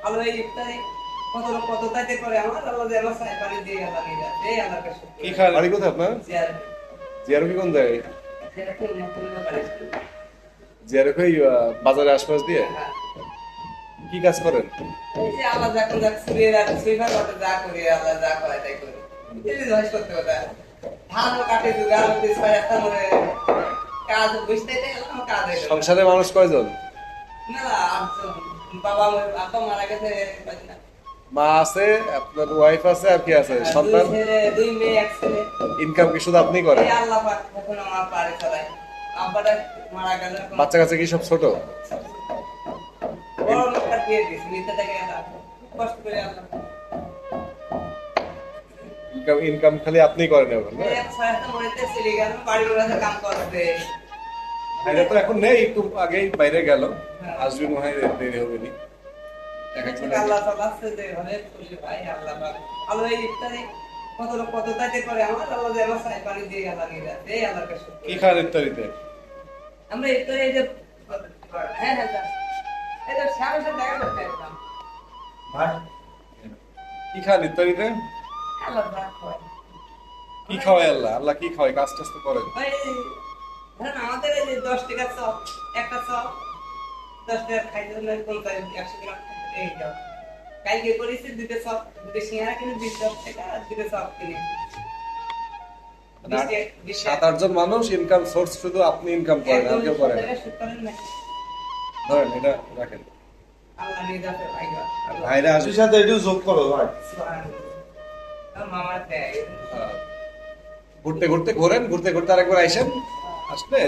আল্লাহ এই ইফতারি কত লোক কত তাইতে করে আমার আল্লাহ যেন সাই পানি দিয়ে আল্লাহ নিয়ে যায় এই আল্লাহর কাছে কি খান? বাড়ি কোথায় আপনার? জিয়ার জিয়ারফি কোন জায়গায়? জিয়ার কোন মতন ব্যাপারে জিয়ারফি বাজারের আশপাশ দিয়ে হ্যাঁ কি কাজ করেন? এই যে আল্লাহ যখন যা সুরে রাত সুইফার করতে যা করি আল্লাহ যা করে তাই করি এই যে ধস করতে কথা ধান কাটে জুগার মধ্যে ছয় একটা মনে কাজ বুঝতে গেলাম কাজ হয়ে গেল সংসারে মানুষ কয়জন? না বাবা আপা মারা গেছে না মা আছে, আপনার ওয়াইফ আছে, আর কি আছে? সন্তান? দুই মেয়ে এক ছেলে ইনকাম কি শুধু আপনি করেন? এই আল্লাহ পাক কখনো আমার পারে চালাই আব্বাটা মারা গেল বাচ্চা কাছে কি সব ছোট? বড় লোকটা দিয়ে দিয়েছি নিতে থেকে কষ্ট করে আল্লাহ ইনকাম খালি আপনি করেন এখন না? এই ছয় হাতে মরিতে চলে গেল বাড়ি ঘরে কাম করতে বাইরে তো এখন নেই, একটু আগেই বাইরে গেল, আসবে মনে হয়, দেরি হবে নি। এক এক মিনিট। আল্লাহ চালাচ্ছে যে ঘরে খুশি ভাই আল্লাহ পাক আল্লাহ এই ইফতারি কত লোক কত তাইতে করে আমার আল্লাহ যেন সাই পানি দিয়ে আল্লাহ নিয়ে যায় এই আল্লাহর কাছে কি খান ইফতারিতে? আমরা ইফতারি এই যে হ্যাঁ হ্যাঁ স্যার এই যে সামনে সাথে দেখা করতে আসলাম কি খান ইফতারিতে? আল্লাহ পাক হয় কি খাওয়ায় আল্লাহ? আল্লাহ কি খাওয়ায়? কাজ টাজ তো করেন। ওই ধরেন আমাদের এই যে 10 টাকা চপ একটা চপ 10 টাকা খাইতে হলে 100 গ্রাম খাইতে এই দাও কালকে করেছি দুটো চপ দুটো সিঙ্গারা কিনে 20 টাকা আর দুটো চপ কিনে 7-8 জন মানুষ, ইনকাম সোর্স শুধু আপনি ইনকাম করেন, আর কেউ করেন না। ধরেন এটা রাখেন, আল্লাহ নিয়ে যাবে ভাই আর ভাইরা আসবে। সাথে একটু যোগ করো ভাই। মামা দেয় ঘুরতে ঘুরতে ঘোরেন, ঘুরতে ঘুরতে আরেকবার আইসেন, আসলে